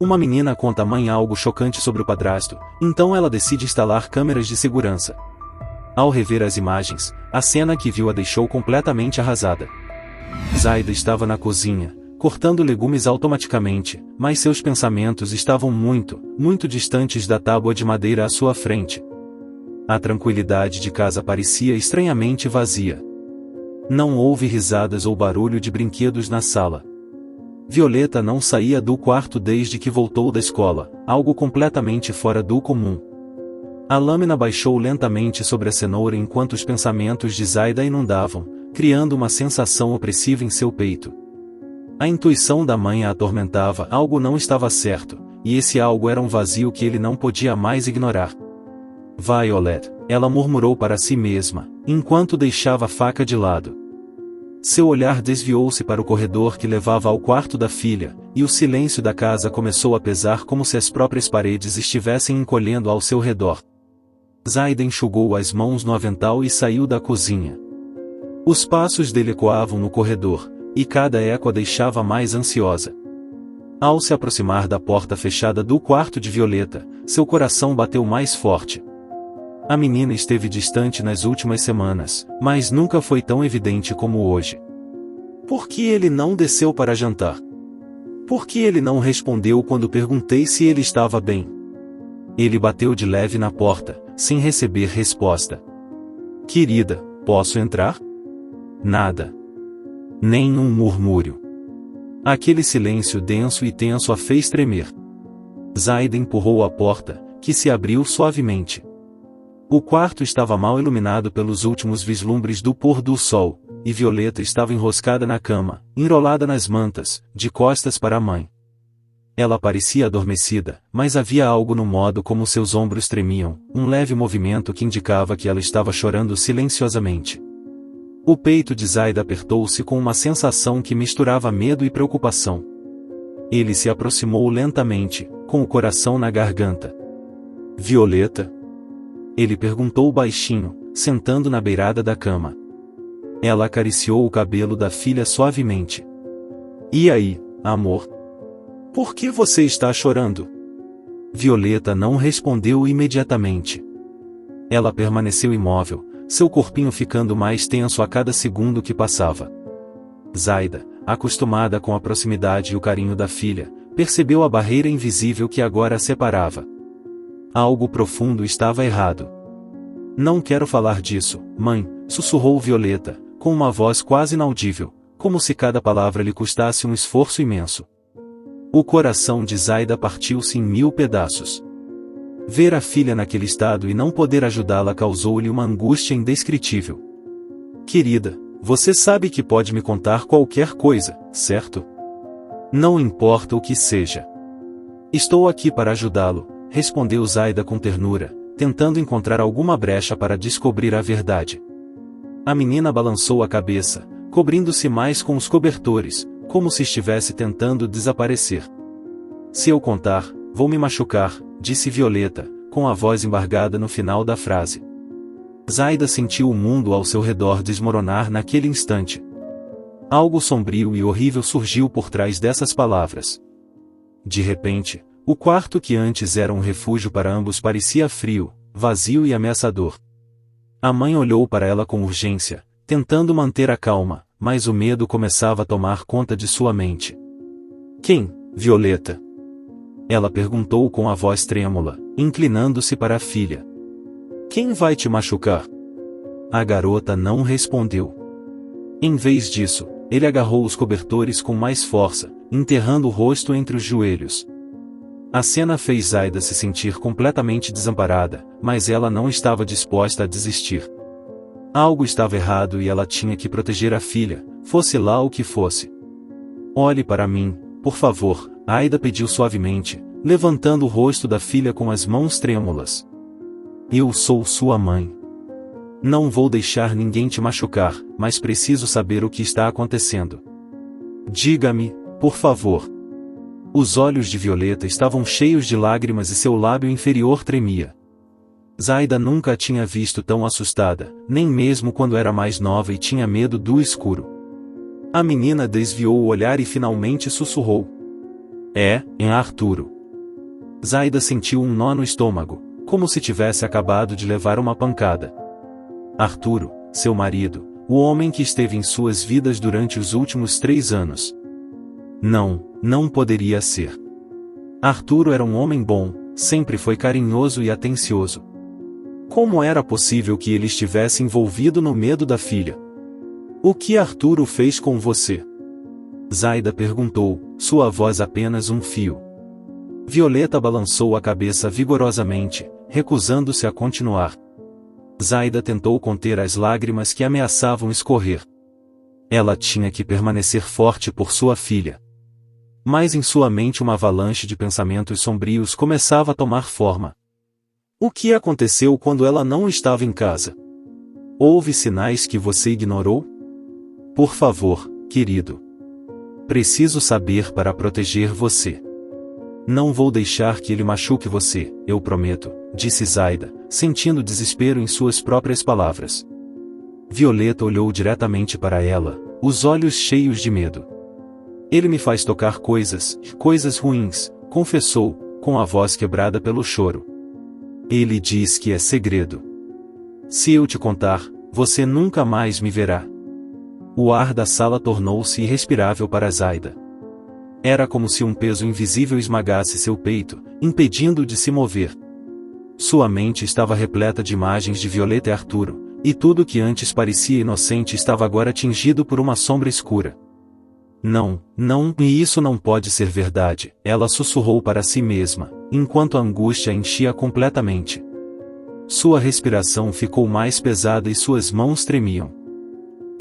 Uma menina conta à mãe algo chocante sobre o padrasto, então ela decide instalar câmeras de segurança. Ao rever as imagens, a cena que viu a deixou completamente arrasada. Zaida estava na cozinha, cortando legumes automaticamente, mas seus pensamentos estavam muito distantes da tábua de madeira à sua frente. A tranquilidade de casa parecia estranhamente vazia. Não houve risadas ou barulho de brinquedos na sala. Violeta não saía do quarto desde que voltou da escola, algo completamente fora do comum. A lâmina baixou lentamente sobre a cenoura enquanto os pensamentos de Zaida inundavam, criando uma sensação opressiva em seu peito. A intuição da mãe a atormentava, algo não estava certo, e esse algo era um vazio que ele não podia mais ignorar. Violet, ela murmurou para si mesma, enquanto deixava a faca de lado. Seu olhar desviou-se para o corredor que levava ao quarto da filha, e o silêncio da casa começou a pesar como se as próprias paredes estivessem encolhendo ao seu redor. Zaida enxugou as mãos no avental e saiu da cozinha. Os passos dele ecoavam no corredor, e cada eco a deixava mais ansiosa. Ao se aproximar da porta fechada do quarto de Violeta, seu coração bateu mais forte. A menina esteve distante nas últimas semanas, mas nunca foi tão evidente como hoje. Por que ele não desceu para jantar? Por que ele não respondeu quando perguntei se ele estava bem? Ele bateu de leve na porta, sem receber resposta. Querida, posso entrar? Nada. Nem um murmúrio. Aquele silêncio denso e tenso a fez tremer. Zaida empurrou a porta, que se abriu suavemente. O quarto estava mal iluminado pelos últimos vislumbres do pôr do sol, e Violeta estava enroscada na cama, enrolada nas mantas, de costas para a mãe. Ela parecia adormecida, mas havia algo no modo como seus ombros tremiam, um leve movimento que indicava que ela estava chorando silenciosamente. O peito de Zaida apertou-se com uma sensação que misturava medo e preocupação. Ele se aproximou lentamente, com o coração na garganta. Violeta? Ele perguntou baixinho, sentando na beirada da cama. Ela acariciou o cabelo da filha suavemente. E aí, amor? Por que você está chorando? Violeta não respondeu imediatamente. Ela permaneceu imóvel, seu corpinho ficando mais tenso a cada segundo que passava. Zaida, acostumada com a proximidade e o carinho da filha, percebeu a barreira invisível que agora a separava. Algo profundo estava errado. Não quero falar disso, mãe, sussurrou Violeta, com uma voz quase inaudível, como se cada palavra lhe custasse um esforço imenso. O coração de Zaida partiu-se em 1000 pedaços. Ver a filha naquele estado e não poder ajudá-la causou-lhe uma angústia indescritível. Querida, você sabe que pode me contar qualquer coisa, certo? Não importa o que seja. Estou aqui para ajudá-lo, respondeu Zaida com ternura, tentando encontrar alguma brecha para descobrir a verdade. A menina balançou a cabeça, cobrindo-se mais com os cobertores, como se estivesse tentando desaparecer. Se eu contar, vou me machucar, disse Violeta, com a voz embargada no final da frase. Zaida sentiu o mundo ao seu redor desmoronar naquele instante. Algo sombrio e horrível surgiu por trás dessas palavras. De repente, o quarto que antes era um refúgio para ambos parecia frio, vazio e ameaçador. A mãe olhou para ela com urgência, tentando manter a calma, mas o medo começava a tomar conta de sua mente. Quem, Violeta? Ela perguntou com a voz trêmula, inclinando-se para a filha. Quem vai te machucar? A garota não respondeu. Em vez disso, ele agarrou os cobertores com mais força, enterrando o rosto entre os joelhos. A cena fez Zaida se sentir completamente desamparada, mas ela não estava disposta a desistir. Algo estava errado e ela tinha que proteger a filha, fosse lá o que fosse. Olhe para mim, por favor, Aida pediu suavemente, levantando o rosto da filha com as mãos trêmulas. Eu sou sua mãe. Não vou deixar ninguém te machucar, mas preciso saber o que está acontecendo. Diga-me, por favor. Os olhos de Violeta estavam cheios de lágrimas e seu lábio inferior tremia. Zaida nunca a tinha visto tão assustada, nem mesmo quando era mais nova e tinha medo do escuro. A menina desviou o olhar e finalmente sussurrou. Em Arturo. Zaida sentiu um nó no estômago, como se tivesse acabado de levar uma pancada. Arturo, seu marido, o homem que esteve em suas vidas durante os últimos 3 anos. Não poderia ser. Arturo era um homem bom, sempre foi carinhoso e atencioso. Como era possível que ele estivesse envolvido no medo da filha? O que Arturo fez com você? Zaida perguntou, sua voz apenas um fio. Violeta balançou a cabeça vigorosamente, recusando-se a continuar. Zaida tentou conter as lágrimas que ameaçavam escorrer. Ela tinha que permanecer forte por sua filha. Mas em sua mente uma avalanche de pensamentos sombrios começava a tomar forma. O que aconteceu quando ela não estava em casa? Houve sinais que você ignorou? Por favor, querido. Preciso saber para proteger você. Não vou deixar que ele machuque você, eu prometo, disse Zaida, sentindo desespero em suas próprias palavras. Violeta olhou diretamente para ela, os olhos cheios de medo. Ele me faz tocar coisas ruins, confessou, com a voz quebrada pelo choro. Ele diz que é segredo. Se eu te contar, você nunca mais me verá. O ar da sala tornou-se irrespirável para Zaida. Era como se um peso invisível esmagasse seu peito, impedindo-o de se mover. Sua mente estava repleta de imagens de Violeta e Arturo, e tudo que antes parecia inocente estava agora tingido por uma sombra escura. Não, e isso não pode ser verdade, ela sussurrou para si mesma, enquanto a angústia a enchia completamente. Sua respiração ficou mais pesada e suas mãos tremiam.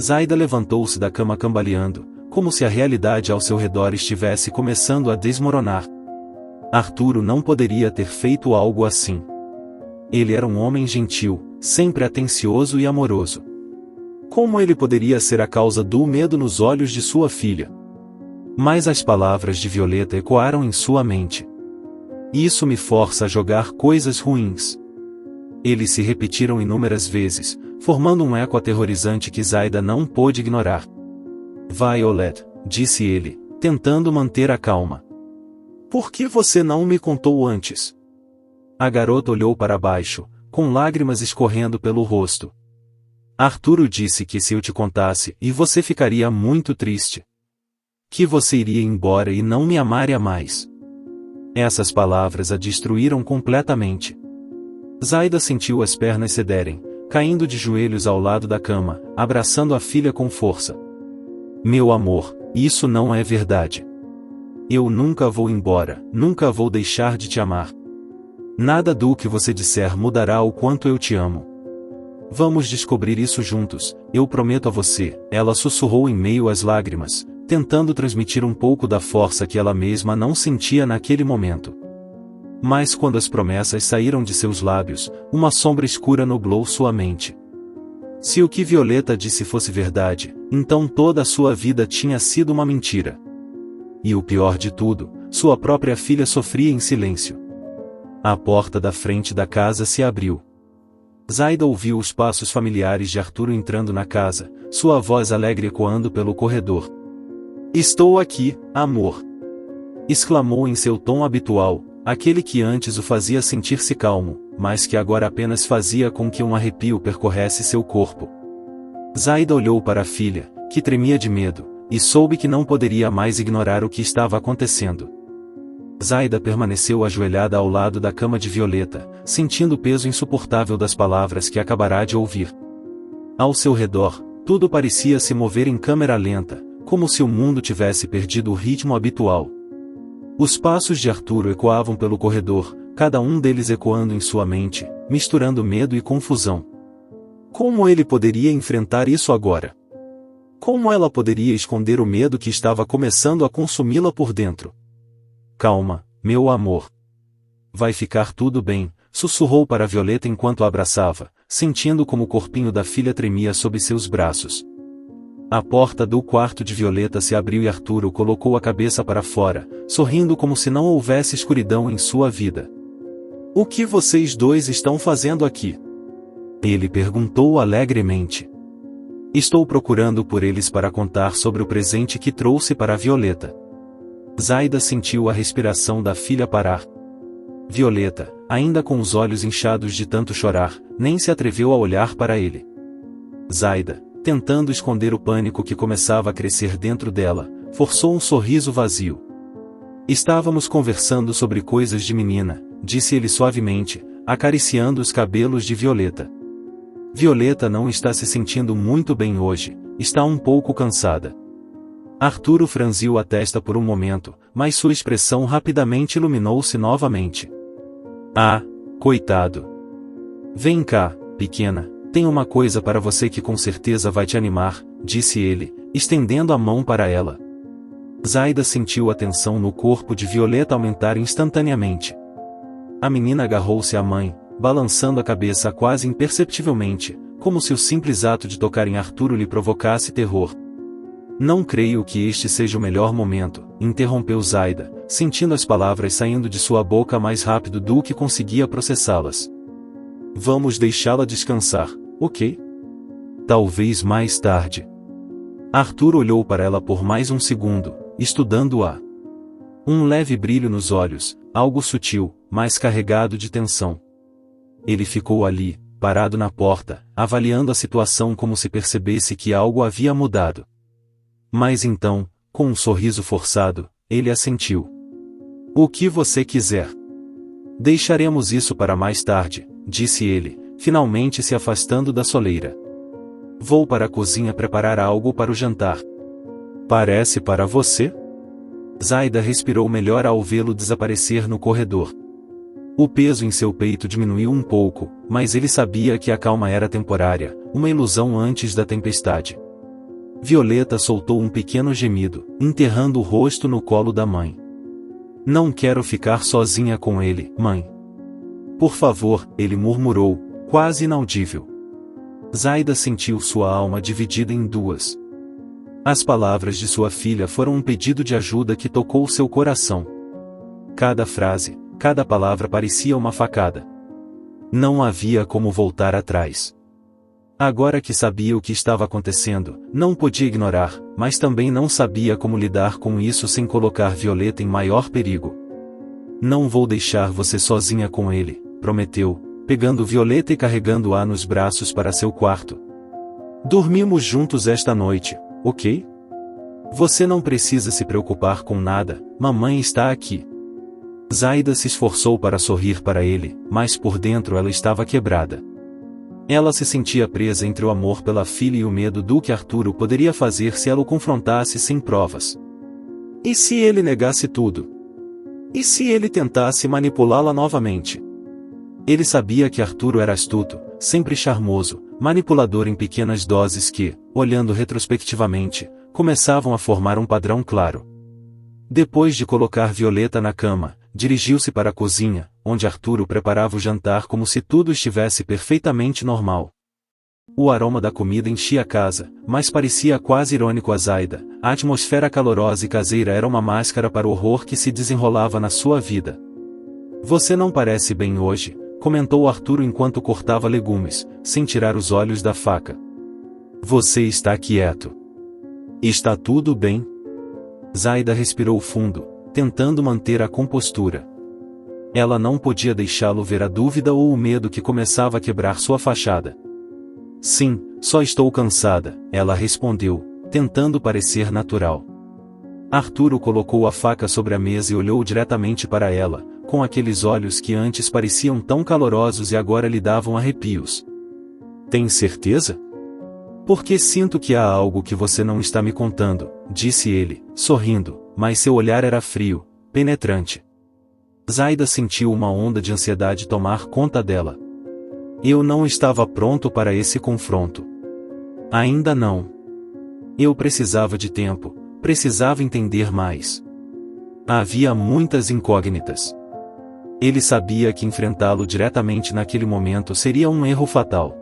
Zaida levantou-se da cama cambaleando, como se a realidade ao seu redor estivesse começando a desmoronar. Arturo não poderia ter feito algo assim. Ele era um homem gentil, sempre atencioso e amoroso. Como ele poderia ser a causa do medo nos olhos de sua filha? Mas as palavras de Violeta ecoaram em sua mente. Isso me força a jogar coisas ruins. Eles se repetiram inúmeras vezes, formando um eco aterrorizante que Zaida não pôde ignorar. Violet, disse ele, tentando manter a calma. Por que você não me contou antes? A garota olhou para baixo, com lágrimas escorrendo pelo rosto. Arturo disse que se eu te contasse, e você ficaria muito triste. Que você iria embora e não me amaria mais. Essas palavras a destruíram completamente. Zaida sentiu as pernas cederem, caindo de joelhos ao lado da cama, abraçando a filha com força. Meu amor, isso não é verdade. Eu nunca vou embora, nunca vou deixar de te amar. Nada do que você disser mudará o quanto eu te amo. Vamos descobrir isso juntos, eu prometo a você, ela sussurrou em meio às lágrimas, tentando transmitir um pouco da força que ela mesma não sentia naquele momento. Mas quando as promessas saíram de seus lábios, uma sombra escura nublou sua mente. Se o que Violeta disse fosse verdade, então toda a sua vida tinha sido uma mentira. E o pior de tudo, sua própria filha sofria em silêncio. A porta da frente da casa se abriu. Zaida ouviu os passos familiares de Arturo entrando na casa, sua voz alegre ecoando pelo corredor. Estou aqui, amor! Exclamou em seu tom habitual, aquele que antes o fazia sentir-se calmo, mas que agora apenas fazia com que um arrepio percorresse seu corpo. Zaida olhou para a filha, que tremia de medo, e soube que não poderia mais ignorar o que estava acontecendo. Zaida permaneceu ajoelhada ao lado da cama de Violeta, sentindo o peso insuportável das palavras que acabará de ouvir. Ao seu redor, tudo parecia se mover em câmera lenta, como se o mundo tivesse perdido o ritmo habitual. Os passos de Arturo ecoavam pelo corredor, cada um deles ecoando em sua mente, misturando medo e confusão. Como ele poderia enfrentar isso agora? Como ela poderia esconder o medo que estava começando a consumi-la por dentro? Calma, meu amor. Vai ficar tudo bem, sussurrou para Violeta enquanto a abraçava, sentindo como o corpinho da filha tremia sob seus braços. A porta do quarto de Violeta se abriu e Arturo colocou a cabeça para fora, sorrindo como se não houvesse escuridão em sua vida. O que vocês dois estão fazendo aqui? Ele perguntou alegremente. Estou procurando por eles para contar sobre o presente que trouxe para Violeta. Zaida sentiu a respiração da filha parar. Violeta, ainda com os olhos inchados de tanto chorar, nem se atreveu a olhar para ele. Zaida, tentando esconder o pânico que começava a crescer dentro dela, forçou um sorriso vazio. Estávamos conversando sobre coisas de menina, disse ele suavemente, acariciando os cabelos de Violeta. Violeta não está se sentindo muito bem hoje, está um pouco cansada. Arturo franziu a testa por um momento, mas sua expressão rapidamente iluminou-se novamente. Ah, coitado. Vem cá, pequena, tem uma coisa para você que com certeza vai te animar, disse ele, estendendo a mão para ela. Zaida sentiu a tensão no corpo de Violeta aumentar instantaneamente. A menina agarrou-se à mãe, balançando a cabeça quase imperceptivelmente, como se o simples ato de tocar em Arturo lhe provocasse terror. Não creio que este seja o melhor momento, interrompeu Zaida, sentindo as palavras saindo de sua boca mais rápido do que conseguia processá-las. Vamos deixá-la descansar, ok? Talvez mais tarde. Arturo olhou para ela por mais um segundo, estudando-a. Um leve brilho nos olhos, algo sutil, mas carregado de tensão. Ele ficou ali, parado na porta, avaliando a situação como se percebesse que algo havia mudado. Mas então, com um sorriso forçado, ele assentiu. O que você quiser. Deixaremos isso para mais tarde, disse ele, finalmente se afastando da soleira. Vou para a cozinha preparar algo para o jantar. Parece para você? Zaida respirou melhor ao vê-lo desaparecer no corredor. O peso em seu peito diminuiu um pouco, mas ele sabia que a calma era temporária, uma ilusão antes da tempestade. Violeta soltou um pequeno gemido, enterrando o rosto no colo da mãe. Não quero ficar sozinha com ele, mãe. Por favor, ele murmurou, quase inaudível. Zaida sentiu sua alma dividida em duas. As palavras de sua filha foram um pedido de ajuda que tocou seu coração. Cada frase, cada palavra parecia uma facada. Não havia como voltar atrás. Agora que sabia o que estava acontecendo, não podia ignorar, mas também não sabia como lidar com isso sem colocar Violeta em maior perigo. Não vou deixar você sozinha com ele, prometeu, pegando Violeta e carregando-a nos braços para seu quarto. Dormimos juntos esta noite, ok? Você não precisa se preocupar com nada, mamãe está aqui. Zaida se esforçou para sorrir para ele, mas por dentro ela estava quebrada. Ela se sentia presa entre o amor pela filha e o medo do que Arturo poderia fazer se ela o confrontasse sem provas. E se ele negasse tudo? E se ele tentasse manipulá-la novamente? Ele sabia que Arturo era astuto, sempre charmoso, manipulador em pequenas doses que, olhando retrospectivamente, começavam a formar um padrão claro. Depois de colocar Violeta na cama, dirigiu-se para a cozinha, onde Arturo preparava o jantar como se tudo estivesse perfeitamente normal. O aroma da comida enchia a casa, mas parecia quase irônico a Zaida. A atmosfera calorosa e caseira era uma máscara para o horror que se desenrolava na sua vida. Você não parece bem hoje, comentou Arturo enquanto cortava legumes, sem tirar os olhos da faca. Você está quieto. Está tudo bem? Zaida respirou fundo, tentando manter a compostura. Ela não podia deixá-lo ver a dúvida ou o medo que começava a quebrar sua fachada. Sim, só estou cansada, ela respondeu, tentando parecer natural. Arturo colocou a faca sobre a mesa e olhou diretamente para ela, com aqueles olhos que antes pareciam tão calorosos e agora lhe davam arrepios. Tem certeza? Porque sinto que há algo que você não está me contando, disse ele, sorrindo, mas seu olhar era frio, penetrante. Zaida sentiu uma onda de ansiedade tomar conta dela. Eu não estava pronto para esse confronto. Ainda não. Eu precisava de tempo, precisava entender mais. Havia muitas incógnitas. Ele sabia que enfrentá-lo diretamente naquele momento seria um erro fatal.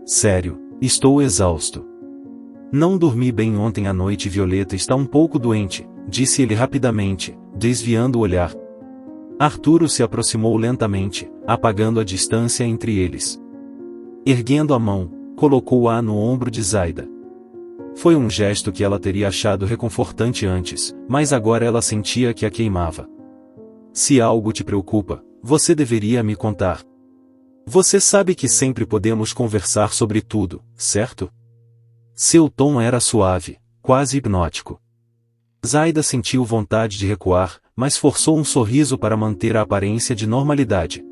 Sério, estou exausto. Não dormi bem ontem à noite e Violeta está um pouco doente, disse ele rapidamente, desviando o olhar. Arturo se aproximou lentamente, apagando a distância entre eles. Erguendo a mão, colocou-a no ombro de Zaida. Foi um gesto que ela teria achado reconfortante antes, mas agora ela sentia que a queimava. Se algo te preocupa, você deveria me contar. Você sabe que sempre podemos conversar sobre tudo, certo? Seu tom era suave, quase hipnótico. Zaida sentiu vontade de recuar, mas forçou um sorriso para manter a aparência de normalidade.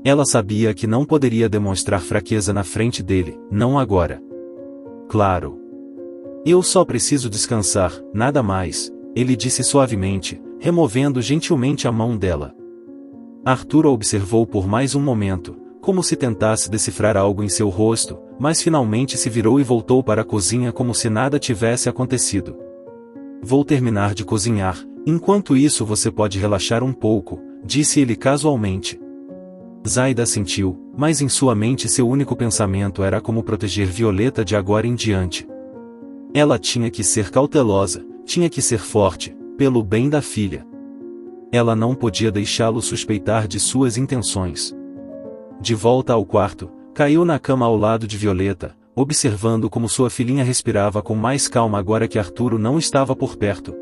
Ela sabia que não poderia demonstrar fraqueza na frente dele, não agora. Claro. Eu só preciso descansar, nada mais, ele disse suavemente, removendo gentilmente a mão dela. Arthur a observou por mais um momento, como se tentasse decifrar algo em seu rosto, mas finalmente se virou e voltou para a cozinha como se nada tivesse acontecido. Vou terminar de cozinhar, enquanto isso você pode relaxar um pouco, disse ele casualmente. Zaida sentiu, mas em sua mente seu único pensamento era como proteger Violeta de agora em diante. Ela tinha que ser cautelosa, tinha que ser forte, pelo bem da filha. Ela não podia deixá-lo suspeitar de suas intenções. De volta ao quarto, caiu na cama ao lado de Violeta, observando como sua filhinha respirava com mais calma agora que Arturo não estava por perto.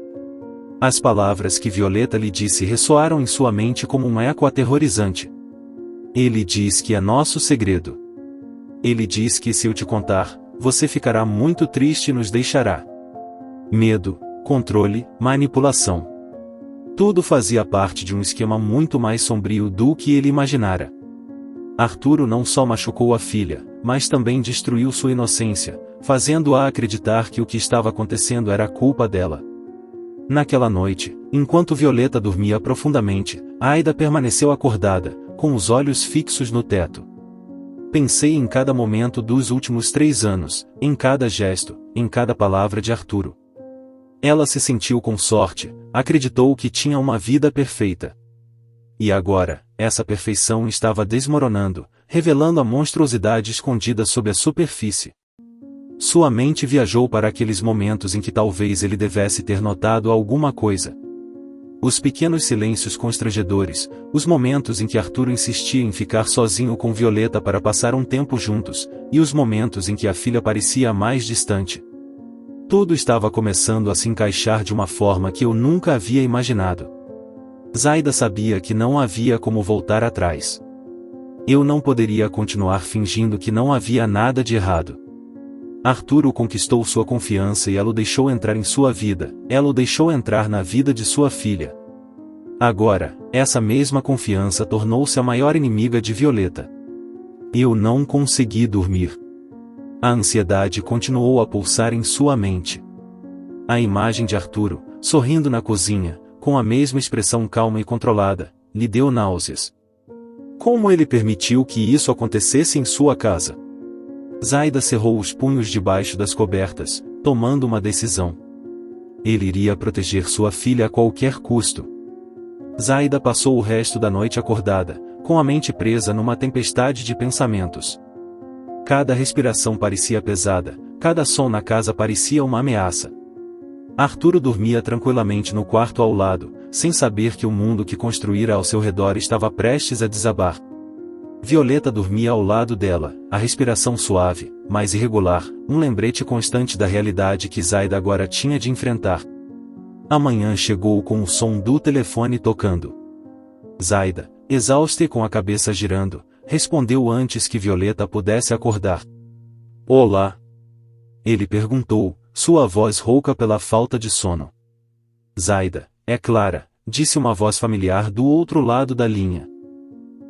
As palavras que Violeta lhe disse ressoaram em sua mente como um eco aterrorizante. Ele diz que é nosso segredo. Ele diz que se eu te contar, você ficará muito triste e nos deixará. Medo, controle, manipulação. Tudo fazia parte de um esquema muito mais sombrio do que ele imaginara. Arturo não só machucou a filha, mas também destruiu sua inocência, fazendo-a acreditar que o que estava acontecendo era culpa dela. Naquela noite, enquanto Violeta dormia profundamente, Aida permaneceu acordada, com os olhos fixos no teto. Pensei em cada momento dos últimos 3 anos, em cada gesto, em cada palavra de Arturo. Ela se sentiu com sorte, acreditou que tinha uma vida perfeita. E agora, essa perfeição estava desmoronando, revelando a monstruosidade escondida sob a superfície. Sua mente viajou para aqueles momentos em que talvez ele devesse ter notado alguma coisa. Os pequenos silêncios constrangedores, os momentos em que Arturo insistia em ficar sozinho com Violeta para passar um tempo juntos, e os momentos em que a filha parecia mais distante. Tudo estava começando a se encaixar de uma forma que eu nunca havia imaginado. Zaida sabia que não havia como voltar atrás. Eu não poderia continuar fingindo que não havia nada de errado. Arturo conquistou sua confiança e ela o deixou entrar em sua vida, ela o deixou entrar na vida de sua filha. Agora, essa mesma confiança tornou-se a maior inimiga de Violeta. Eu não consegui dormir. A ansiedade continuou a pulsar em sua mente. A imagem de Arturo, sorrindo na cozinha, com a mesma expressão calma e controlada, lhe deu náuseas. Como ele permitiu que isso acontecesse em sua casa? Zaida cerrou os punhos debaixo das cobertas, tomando uma decisão. Ele iria proteger sua filha a qualquer custo. Zaida passou o resto da noite acordada, com a mente presa numa tempestade de pensamentos. Cada respiração parecia pesada, cada som na casa parecia uma ameaça. Arturo dormia tranquilamente no quarto ao lado, sem saber que o mundo que construíra ao seu redor estava prestes a desabar. Violeta dormia ao lado dela, a respiração suave, mas irregular, um lembrete constante da realidade que Zaida agora tinha de enfrentar. Amanhã chegou com o som do telefone tocando. Zaida, exausta e com a cabeça girando, respondeu antes que Violeta pudesse acordar. Olá. Ele perguntou, sua voz rouca pela falta de sono. Zaida, é Clara, disse uma voz familiar do outro lado da linha.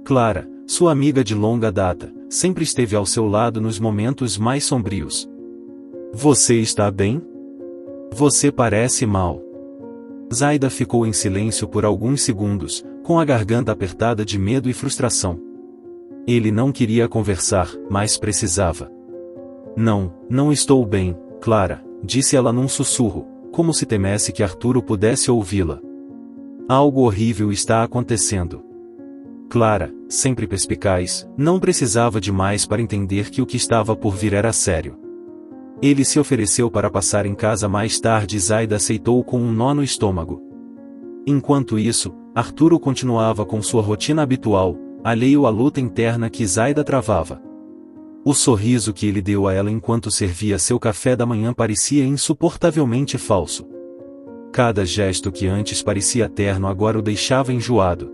Clara, sua amiga de longa data, sempre esteve ao seu lado nos momentos mais sombrios. Você está bem? Você parece mal. Zaida ficou em silêncio por alguns segundos, com a garganta apertada de medo e frustração. Ele não queria conversar, mas precisava. Não estou bem, Clara, disse ela num sussurro, como se temesse que Arturo pudesse ouvi-la. Algo horrível está acontecendo. Clara, sempre perspicaz, não precisava de mais para entender que o que estava por vir era sério. Ele se ofereceu para passar em casa mais tarde e Zaida aceitou com um nó no estômago. Enquanto isso, Arturo continuava com sua rotina habitual, alheio à luta interna que Zaida travava. O sorriso que ele deu a ela enquanto servia seu café da manhã parecia insuportavelmente falso. Cada gesto que antes parecia terno agora o deixava enjoado.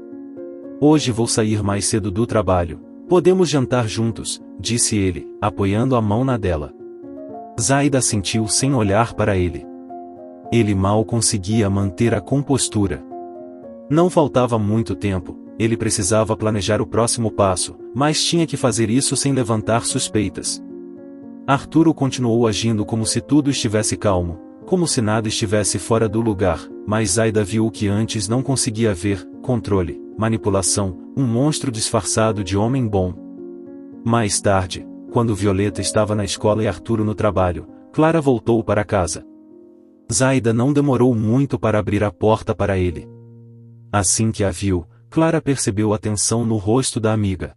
Hoje vou sair mais cedo do trabalho. Podemos jantar juntos, disse ele, apoiando a mão na dela. Zaida assentiu sem olhar para ele. Ele mal conseguia manter a compostura. Não faltava muito tempo, ele precisava planejar o próximo passo, mas tinha que fazer isso sem levantar suspeitas. Arturo continuou agindo como se tudo estivesse calmo, como se nada estivesse fora do lugar, mas Zaida viu o que antes não conseguia ver: controle, manipulação, um monstro disfarçado de homem bom. Mais tarde, quando Violeta estava na escola e Arturo no trabalho, Clara voltou para casa. Zaida não demorou muito para abrir a porta para ele. Assim que a viu, Clara percebeu a tensão no rosto da amiga.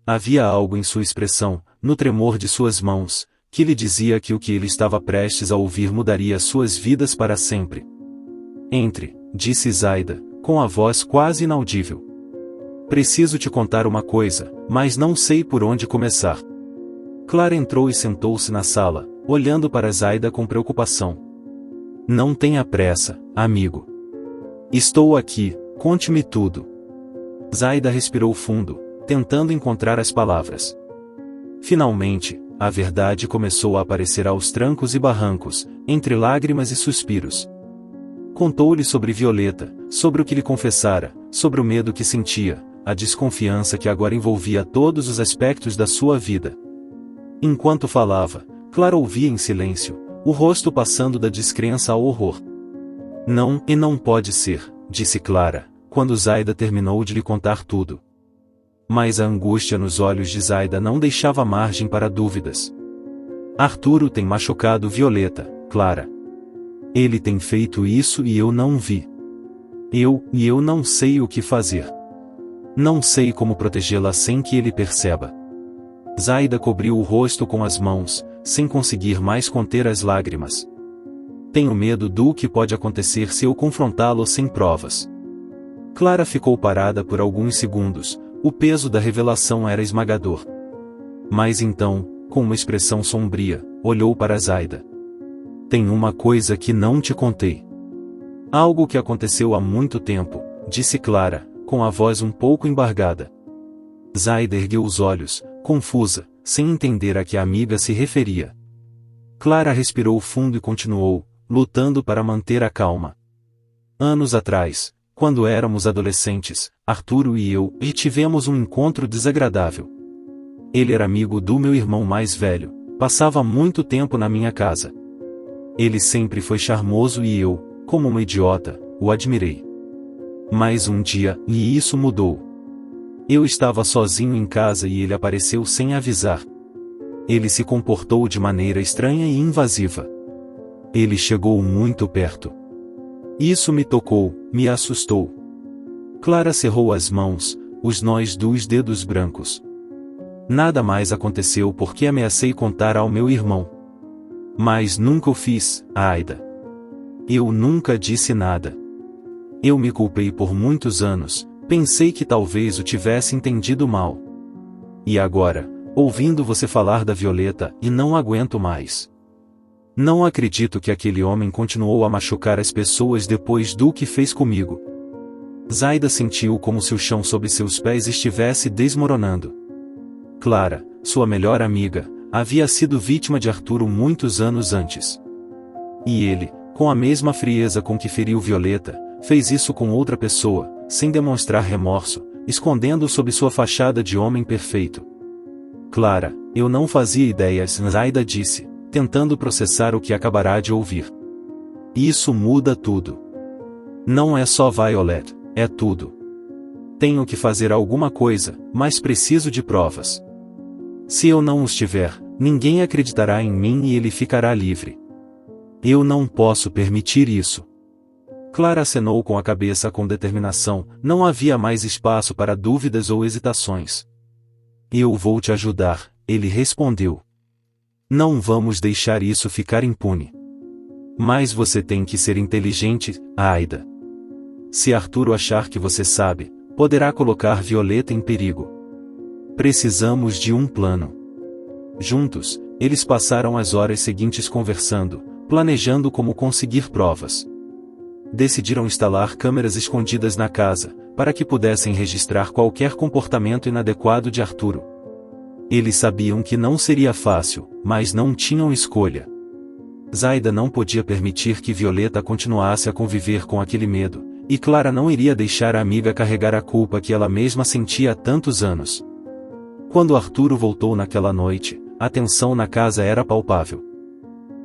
Havia algo em sua expressão, no tremor de suas mãos, que lhe dizia que o que ele estava prestes a ouvir mudaria suas vidas para sempre. Entre, disse Zaida, com a voz quase inaudível. Preciso te contar uma coisa, mas não sei por onde começar. Clara entrou e sentou-se na sala, olhando para Zaida com preocupação. Não tenha pressa, amigo. Estou aqui, conte-me tudo. Zaida respirou fundo, tentando encontrar as palavras. Finalmente, a verdade começou a aparecer aos trancos e barrancos, entre lágrimas e suspiros. Contou-lhe sobre Violeta, sobre o que lhe confessara, sobre o medo que sentia, a desconfiança que agora envolvia todos os aspectos da sua vida. Enquanto falava, Clara ouvia em silêncio, o rosto passando da descrença ao horror. Não, e não pode ser, disse Clara, quando Zaida terminou de lhe contar tudo. Mas a angústia nos olhos de Zaida não deixava margem para dúvidas. Arturo tem machucado Violeta, Clara. Ele tem feito isso e eu não vi. Eu não sei o que fazer. Não sei como protegê-la sem que ele perceba. Zaida cobriu o rosto com as mãos, sem conseguir mais conter as lágrimas. Tenho medo do que pode acontecer se eu confrontá-lo sem provas. Clara ficou parada por alguns segundos, o peso da revelação era esmagador. Mas então, com uma expressão sombria, olhou para Zaida. Tem uma coisa que não te contei. Algo que aconteceu há muito tempo, disse Clara, com a voz um pouco embargada. Zaida ergueu os olhos, confusa, sem entender a que a amiga se referia. Clara respirou fundo e continuou, lutando para manter a calma. Anos atrás, quando éramos adolescentes, Arturo e eu tivemos um encontro desagradável. Ele era amigo do meu irmão mais velho, passava muito tempo na minha casa. Ele sempre foi charmoso e eu, como uma idiota, o admirei. Mas um dia, e isso mudou. Eu estava sozinho em casa e ele apareceu sem avisar. Ele se comportou de maneira estranha e invasiva. Ele chegou muito perto. Isso me tocou, me assustou. Clara cerrou as mãos, os nós dos dedos brancos. Nada mais aconteceu porque ameacei contar ao meu irmão. Mas nunca o fiz, Aida. Eu nunca disse nada. Eu me culpei por muitos anos, pensei que talvez o tivesse entendido mal. E agora, ouvindo você falar da Violeta, e não aguento mais. Não acredito que aquele homem continuou a machucar as pessoas depois do que fez comigo. Zaida sentiu como se o chão sob seus pés estivesse desmoronando. Clara, sua melhor amiga, havia sido vítima de Arturo muitos anos antes. E ele, com a mesma frieza com que feriu Violeta, fez isso com outra pessoa, sem demonstrar remorso, escondendo sob sua fachada de homem perfeito. Clara, eu não fazia ideias, Zaida disse, tentando processar o que acabará de ouvir. Isso muda tudo. Não é só Violet, é tudo. Tenho que fazer alguma coisa, mas preciso de provas. Se eu não os tiver, ninguém acreditará em mim e ele ficará livre. Eu não posso permitir isso. Clara acenou com a cabeça com determinação, não havia mais espaço para dúvidas ou hesitações. Eu vou te ajudar, ele respondeu. Não vamos deixar isso ficar impune. Mas você tem que ser inteligente, Aida. Se Arturo achar que você sabe, poderá colocar Violeta em perigo. Precisamos de um plano. Juntos, eles passaram as horas seguintes conversando, planejando como conseguir provas. Decidiram instalar câmeras escondidas na casa, para que pudessem registrar qualquer comportamento inadequado de Arturo. Eles sabiam que não seria fácil, mas não tinham escolha. Zaida não podia permitir que Violeta continuasse a conviver com aquele medo, e Clara não iria deixar a amiga carregar a culpa que ela mesma sentia há tantos anos. Quando Arturo voltou naquela noite, a tensão na casa era palpável.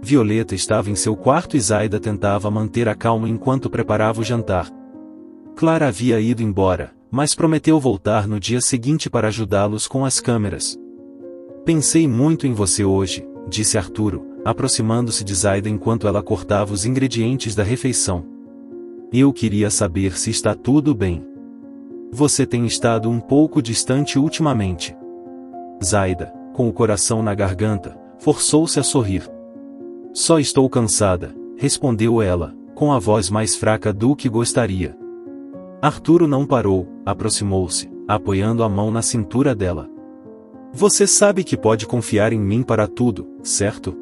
Violeta estava em seu quarto e Zaida tentava manter a calma enquanto preparava o jantar. Clara havia ido embora, mas prometeu voltar no dia seguinte para ajudá-los com as câmeras. Pensei muito em você hoje, disse Arturo, aproximando-se de Zaida enquanto ela cortava os ingredientes da refeição. Eu queria saber se está tudo bem. Você tem estado um pouco distante ultimamente. Zaida, com o coração na garganta, forçou-se a sorrir. Só estou cansada, respondeu ela, com a voz mais fraca do que gostaria. Arturo não parou, aproximou-se, apoiando a mão na cintura dela. Você sabe que pode confiar em mim para tudo, certo?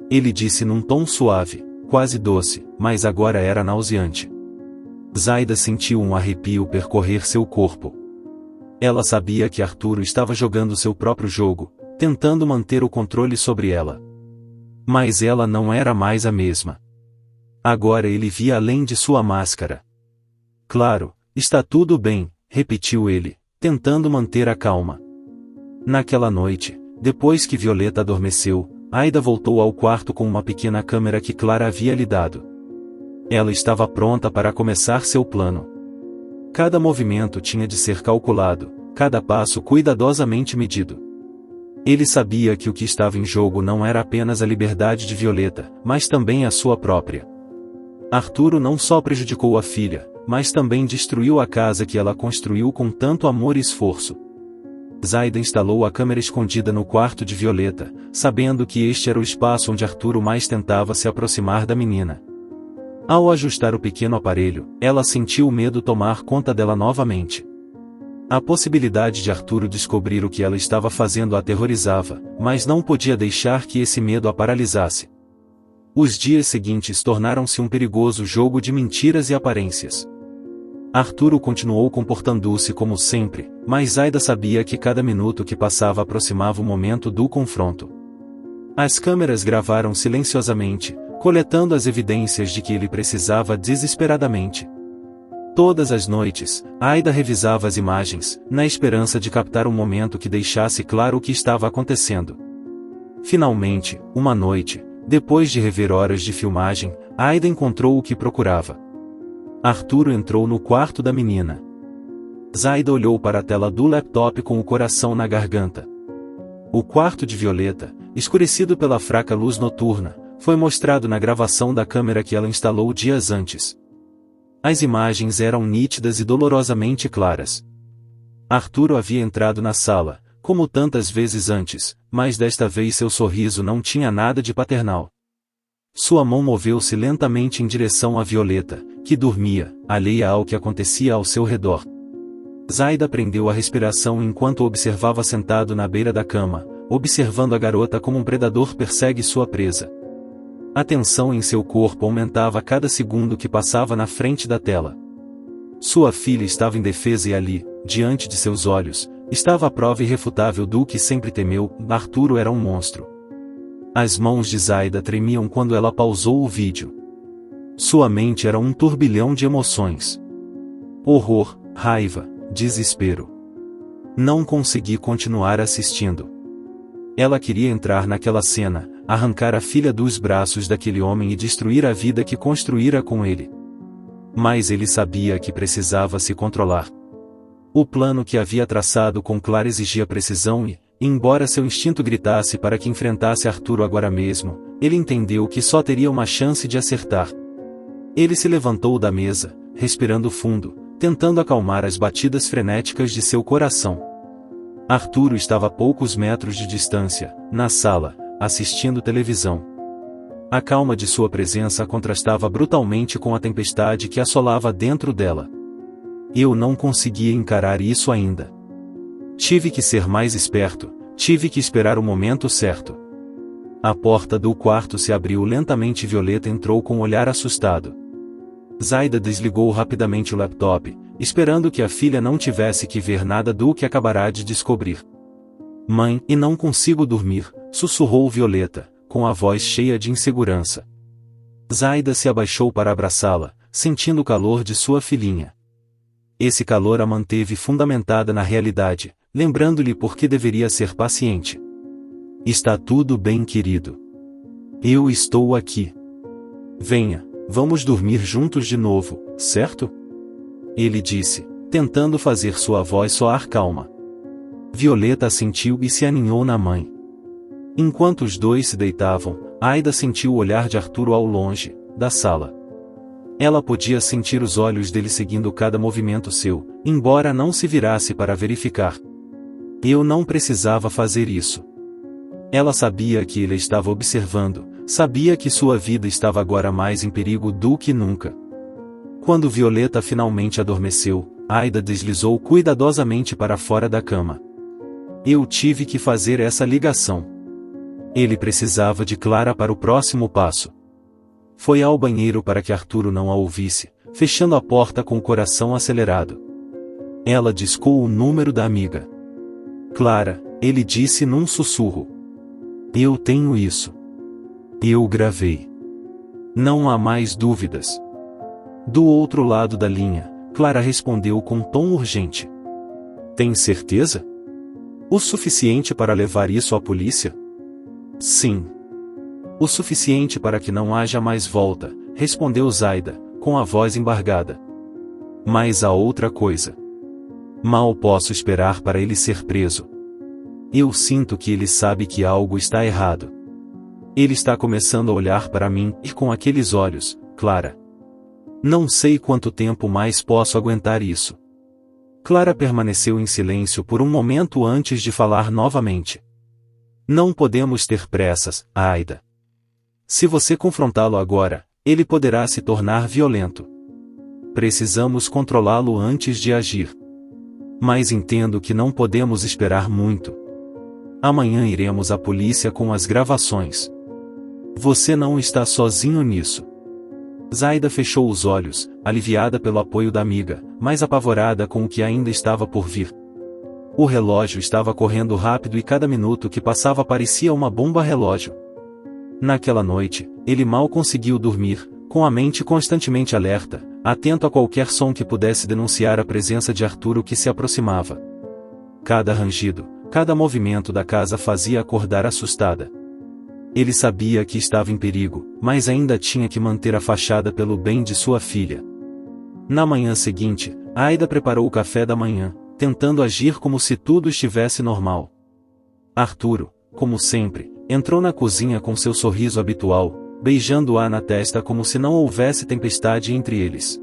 Ele disse num tom suave, quase doce, mas agora era nauseante. Zaida sentiu um arrepio percorrer seu corpo. Ela sabia que Arturo estava jogando seu próprio jogo, tentando manter o controle sobre ela. Mas ela não era mais a mesma. Agora ele via além de sua máscara. Claro, está tudo bem, repetiu ele, tentando manter a calma. Naquela noite, depois que Violeta adormeceu, Aida voltou ao quarto com uma pequena câmera que Clara havia lhe dado. Ela estava pronta para começar seu plano. Cada movimento tinha de ser calculado, cada passo cuidadosamente medido. Ele sabia que o que estava em jogo não era apenas a liberdade de Violeta, mas também a sua própria. Arturo não só prejudicou a filha, mas também destruiu a casa que ela construiu com tanto amor e esforço. Zaida instalou a câmera escondida no quarto de Violeta, sabendo que este era o espaço onde Arturo mais tentava se aproximar da menina. Ao ajustar o pequeno aparelho, ela sentiu o medo tomar conta dela novamente. A possibilidade de Arturo descobrir o que ela estava fazendo a aterrorizava, mas não podia deixar que esse medo a paralisasse. Os dias seguintes tornaram-se um perigoso jogo de mentiras e aparências. Arturo continuou comportando-se como sempre, mas Zaida sabia que cada minuto que passava aproximava o momento do confronto. As câmeras gravaram silenciosamente, coletando as evidências de que ele precisava desesperadamente. Todas as noites, Aida revisava as imagens, na esperança de captar um momento que deixasse claro o que estava acontecendo. Finalmente, uma noite, depois de rever horas de filmagem, Aida encontrou o que procurava. Arturo entrou no quarto da menina. Zaida olhou para a tela do laptop com o coração na garganta. O quarto de Violeta, escurecido pela fraca luz noturna, foi mostrado na gravação da câmera que ela instalou dias antes. As imagens eram nítidas e dolorosamente claras. Arturo havia entrado na sala, como tantas vezes antes, mas desta vez seu sorriso não tinha nada de paternal. Sua mão moveu-se lentamente em direção a Violeta, que dormia, alheia ao que acontecia ao seu redor. Zaida prendeu a respiração enquanto observava sentado na beira da cama, observando a garota como um predador persegue sua presa. A tensão em seu corpo aumentava a cada segundo que passava na frente da tela. Sua filha estava indefesa e ali, diante de seus olhos, estava a prova irrefutável do que sempre temeu: Arturo era um monstro. As mãos de Zaida tremiam quando ela pausou o vídeo. Sua mente era um turbilhão de emoções. Horror, raiva, desespero. Não consegui continuar assistindo. Ela queria entrar naquela cena, arrancar a filha dos braços daquele homem e destruir a vida que construíra com ele. Mas ele sabia que precisava se controlar. O plano que havia traçado com Clara exigia precisão e, embora seu instinto gritasse para que enfrentasse Arturo agora mesmo, ele entendeu que só teria uma chance de acertar. Ele se levantou da mesa, respirando fundo, tentando acalmar as batidas frenéticas de seu coração. Arturo estava a poucos metros de distância, na sala, assistindo televisão. A calma de sua presença contrastava brutalmente com a tempestade que assolava dentro dela. Eu não conseguia encarar isso ainda. Tive que ser mais esperto, Tive que esperar o momento certo. A porta do quarto se abriu lentamente e Violeta entrou com um olhar assustado. Zaida desligou rapidamente o laptop, esperando que a filha não tivesse que ver nada do que acabará de descobrir. Mãe, e não consigo dormir, sussurrou Violeta, com a voz cheia de insegurança. Zaida se abaixou para abraçá-la, sentindo o calor de sua filhinha. Esse calor a manteve fundamentada na realidade, lembrando-lhe por que deveria ser paciente. Está tudo bem, querido. Eu estou aqui. Venha, vamos dormir juntos de novo, certo? Ele disse, tentando fazer sua voz soar calma. Violeta assentiu e se aninhou na mãe. Enquanto os dois se deitavam, Aida sentiu o olhar de Arturo ao longe, da sala. Ela podia sentir os olhos dele seguindo cada movimento seu, embora não se virasse para verificar. Eu não precisava fazer isso. Ela sabia que ele estava observando, sabia que sua vida estava agora mais em perigo do que nunca. Quando Violeta finalmente adormeceu, Aida deslizou cuidadosamente para fora da cama. Eu tive que fazer essa ligação. Ele precisava de Clara para o próximo passo. Foi ao banheiro para que Arturo não a ouvisse, fechando a porta com o coração acelerado. Ela discou o número da amiga. Clara, ele disse num sussurro. Eu tenho isso. Eu gravei. Não há mais dúvidas. Do outro lado da linha, Clara respondeu com um tom urgente. Tem certeza? O suficiente para levar isso à polícia? Sim. O suficiente para que não haja mais volta, respondeu Zaida, com a voz embargada. Mas há outra coisa. Mal posso esperar para ele ser preso. Eu sinto que ele sabe que algo está errado. Ele está começando a olhar para mim e com aqueles olhos, Clara. Não sei quanto tempo mais posso aguentar isso. Clara permaneceu em silêncio por um momento antes de falar novamente. Não podemos ter pressas, Aida. Se você confrontá-lo agora, ele poderá se tornar violento. Precisamos controlá-lo antes de agir. Mas entendo que não podemos esperar muito. Amanhã iremos à polícia com as gravações. Você não está sozinho nisso. Zaida fechou os olhos, aliviada pelo apoio da amiga, mas apavorada com o que ainda estava por vir. O relógio estava correndo rápido e cada minuto que passava parecia uma bomba-relógio. Naquela noite, ele mal conseguiu dormir, com a mente constantemente alerta, atento a qualquer som que pudesse denunciar a presença de Arturo que se aproximava. Cada rangido, cada movimento da casa fazia acordar assustada. Ele sabia que estava em perigo, mas ainda tinha que manter a fachada pelo bem de sua filha. Na manhã seguinte, Aida preparou o café da manhã, tentando agir como se tudo estivesse normal. Arturo, como sempre, entrou na cozinha com seu sorriso habitual, beijando-a na testa como se não houvesse tempestade entre eles.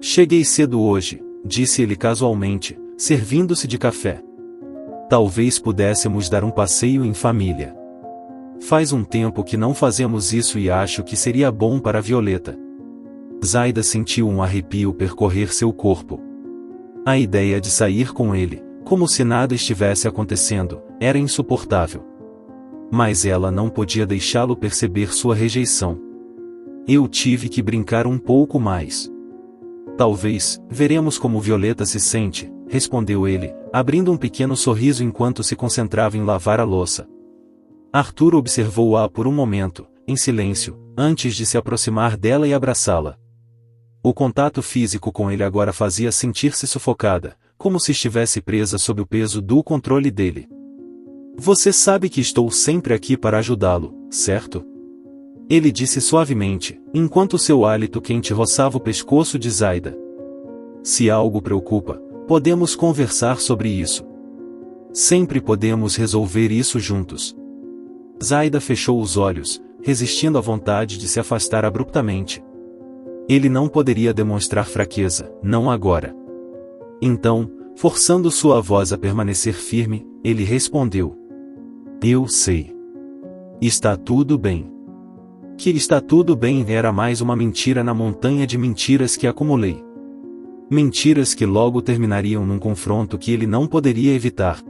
Cheguei cedo hoje, disse ele casualmente, servindo-se de café. Talvez pudéssemos dar um passeio em família. Faz um tempo que não fazemos isso e acho que seria bom para Violeta. Zaida sentiu um arrepio percorrer seu corpo. A ideia de sair com ele, como se nada estivesse acontecendo, era insuportável. Mas ela não podia deixá-lo perceber sua rejeição. Eu tive que brincar um pouco mais. Talvez, veremos como Violeta se sente, respondeu ele, abrindo um pequeno sorriso enquanto se concentrava em lavar a louça. Arturo observou-a por um momento, em silêncio, antes de se aproximar dela e abraçá-la. O contato físico com ele agora fazia sentir-se sufocada, como se estivesse presa sob o peso do controle dele. Você sabe que estou sempre aqui para ajudá-lo, certo? Ele disse suavemente, enquanto seu hálito quente roçava o pescoço de Zaida. Se algo preocupa, podemos conversar sobre isso. Sempre podemos resolver isso juntos. Zaida fechou os olhos, resistindo à vontade de se afastar abruptamente. Ele não poderia demonstrar fraqueza, não agora. Então, forçando sua voz a permanecer firme, ele respondeu. Eu sei. Está tudo bem. Que está tudo bem era mais uma mentira na montanha de mentiras que acumulei. Mentiras que logo terminariam num confronto que ele não poderia evitar.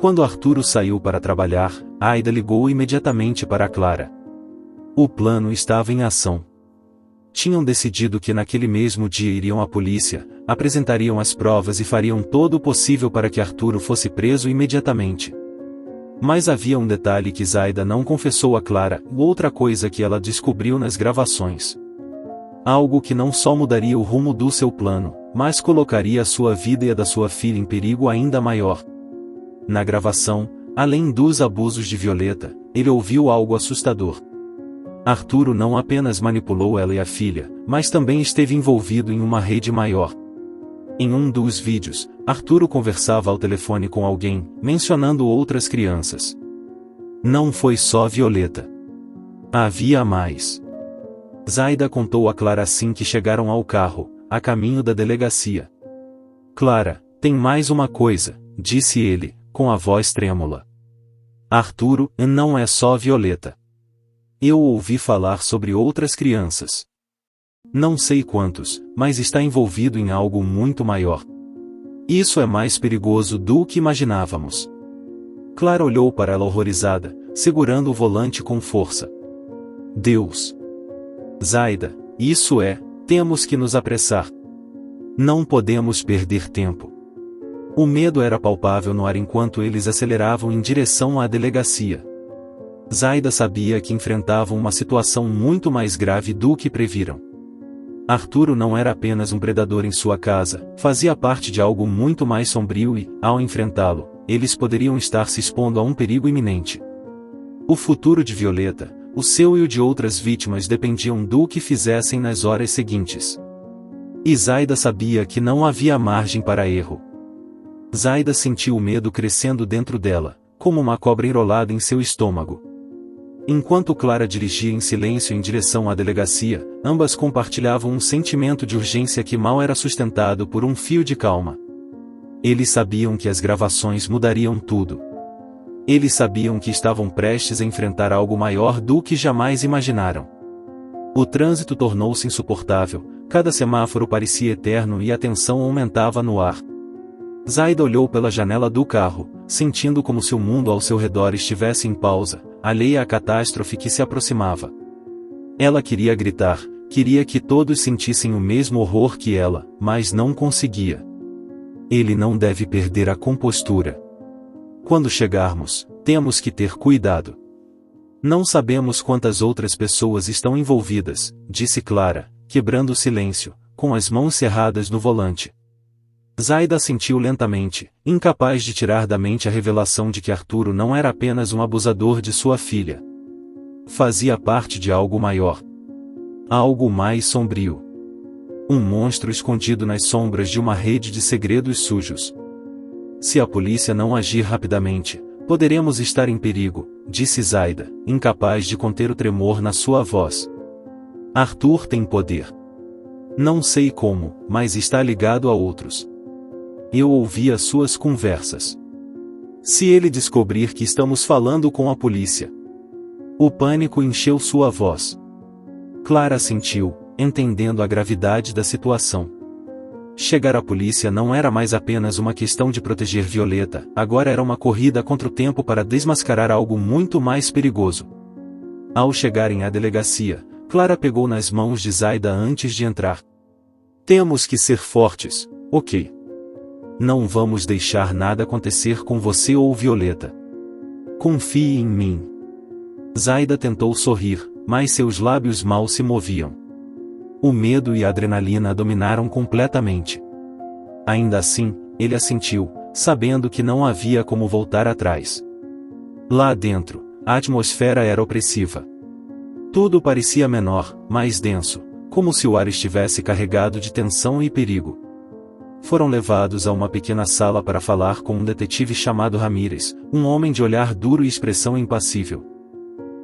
Quando Arturo saiu para trabalhar, Aida ligou imediatamente para Clara. O plano estava em ação. Tinham decidido que naquele mesmo dia iriam à polícia, apresentariam as provas e fariam todo o possível para que Arturo fosse preso imediatamente. Mas havia um detalhe que Zaida não confessou a Clara, outra coisa que ela descobriu nas gravações. Algo que não só mudaria o rumo do seu plano, mas colocaria a sua vida e a da sua filha em perigo ainda maior. Na gravação, além dos abusos de Violeta, ele ouviu algo assustador. Arturo não apenas manipulou ela e a filha, mas também esteve envolvido em uma rede maior. Em um dos vídeos, Arturo conversava ao telefone com alguém, mencionando outras crianças. Não foi só Violeta. Havia mais. Zaida contou a Clara assim que chegaram ao carro, a caminho da delegacia. Clara, tem mais uma coisa, disse ele, com a voz trêmula. Arturo, não é só Violeta. Eu ouvi falar sobre outras crianças. Não sei quantos, mas está envolvido em algo muito maior. Isso é mais perigoso do que imaginávamos. Clara olhou para ela horrorizada, segurando o volante com força. Deus! Zaida, isso é, temos que nos apressar. Não podemos perder tempo. O medo era palpável no ar enquanto eles aceleravam em direção à delegacia. Zaida sabia que enfrentavam uma situação muito mais grave do que previram. Arturo não era apenas um predador em sua casa, fazia parte de algo muito mais sombrio e, ao enfrentá-lo, eles poderiam estar se expondo a um perigo iminente. O futuro de Violeta, o seu e o de outras vítimas dependiam do que fizessem nas horas seguintes. E Zaida sabia que não havia margem para erro. Zaida sentiu o medo crescendo dentro dela, como uma cobra enrolada em seu estômago. Enquanto Clara dirigia em silêncio em direção à delegacia, ambas compartilhavam um sentimento de urgência que mal era sustentado por um fio de calma. Eles sabiam que as gravações mudariam tudo. Eles sabiam que estavam prestes a enfrentar algo maior do que jamais imaginaram. O trânsito tornou-se insuportável, cada semáforo parecia eterno e a tensão aumentava no ar. Zaida olhou pela janela do carro, sentindo como se o mundo ao seu redor estivesse em pausa, alheia à catástrofe que se aproximava. Ela queria gritar, queria que todos sentissem o mesmo horror que ela, mas não conseguia. Ele não deve perder a compostura. Quando chegarmos, temos que ter cuidado. Não sabemos quantas outras pessoas estão envolvidas, disse Clara, quebrando o silêncio, com as mãos cerradas no volante. Zaida assentiu lentamente, incapaz de tirar da mente a revelação de que Arturo não era apenas um abusador de sua filha. Fazia parte de algo maior. Algo mais sombrio. Um monstro escondido nas sombras de uma rede de segredos sujos. Se a polícia não agir rapidamente, poderemos estar em perigo, disse Zaida, incapaz de conter o tremor na sua voz. Arthur tem poder. Não sei como, mas está ligado a outros. Eu ouvi as suas conversas. Se ele descobrir que estamos falando com a polícia. O pânico encheu sua voz. Clara sentiu, entendendo a gravidade da situação. Chegar à polícia não era mais apenas uma questão de proteger Violeta, agora era uma corrida contra o tempo para desmascarar algo muito mais perigoso. Ao chegarem à delegacia, Clara pegou nas mãos de Zaida antes de entrar. Temos que ser fortes, ok? Não vamos deixar nada acontecer com você ou Violeta. Confie em mim. Zaida tentou sorrir, mas seus lábios mal se moviam. O medo e a adrenalina a dominaram completamente. Ainda assim, ele assentiu, sabendo que não havia como voltar atrás. Lá dentro, a atmosfera era opressiva. Tudo parecia menor, mais denso, como se o ar estivesse carregado de tensão e perigo. Foram levados a uma pequena sala para falar com um detetive chamado Ramírez, um homem de olhar duro e expressão impassível.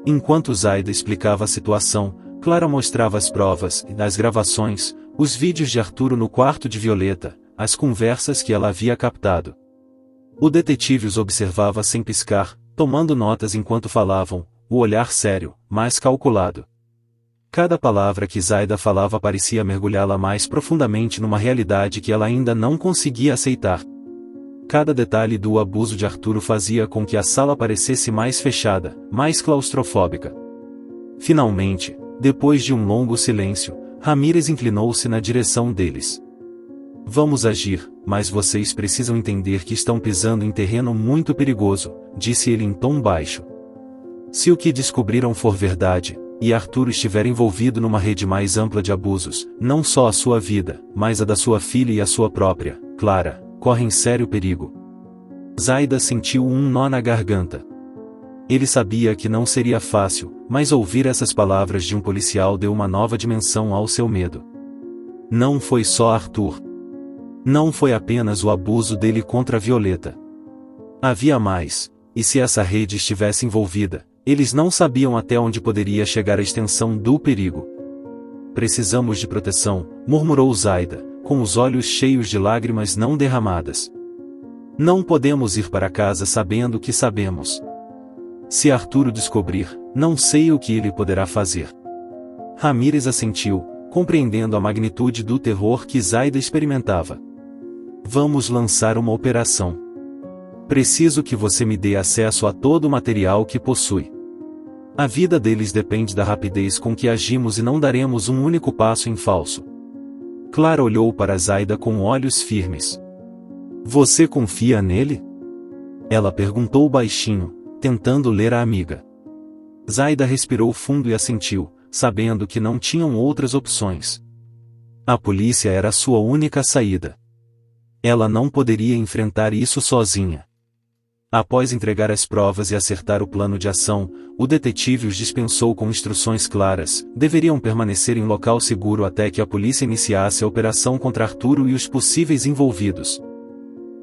Enquanto Zaida explicava a situação, Clara mostrava as provas, as gravações, os vídeos de Arturo no quarto de Violeta, as conversas que ela havia captado. O detetive os observava sem piscar, tomando notas enquanto falavam, o olhar sério, mas calculado. Cada palavra que Zaida falava parecia mergulhá-la mais profundamente numa realidade que ela ainda não conseguia aceitar. Cada detalhe do abuso de Arturo fazia com que a sala parecesse mais fechada, mais claustrofóbica. Finalmente, depois de um longo silêncio, Ramírez inclinou-se na direção deles. Vamos agir, mas vocês precisam entender que estão pisando em terreno muito perigoso, disse ele em tom baixo. Se o que descobriram for verdade, e Arturo estiver envolvido numa rede mais ampla de abusos, não só a sua vida, mas a da sua filha e a sua própria, Clara, correm sério perigo. Zaida sentiu um nó na garganta. Ele sabia que não seria fácil, mas ouvir essas palavras de um policial deu uma nova dimensão ao seu medo. Não foi só Arthur. Não foi apenas o abuso dele contra Violeta. Havia mais, e se essa rede estivesse envolvida, eles não sabiam até onde poderia chegar a extensão do perigo. Precisamos de proteção, murmurou Zaida, com os olhos cheios de lágrimas não derramadas. Não podemos ir para casa sabendo o que sabemos. Se Arturo descobrir, não sei o que ele poderá fazer. Ramírez assentiu, compreendendo a magnitude do terror que Zaida experimentava. Vamos lançar uma operação. Preciso que você me dê acesso a todo o material que possui. A vida deles depende da rapidez com que agimos e não daremos um único passo em falso. Clara olhou para Zaida com olhos firmes. Você confia nele? Ela perguntou baixinho, tentando ler a amiga. Zaida respirou fundo e assentiu, sabendo que não tinham outras opções. A polícia era sua única saída. Ela não poderia enfrentar isso sozinha. Após entregar as provas e acertar o plano de ação, o detetive os dispensou com instruções claras: deveriam permanecer em local seguro até que a polícia iniciasse a operação contra Arturo e os possíveis envolvidos.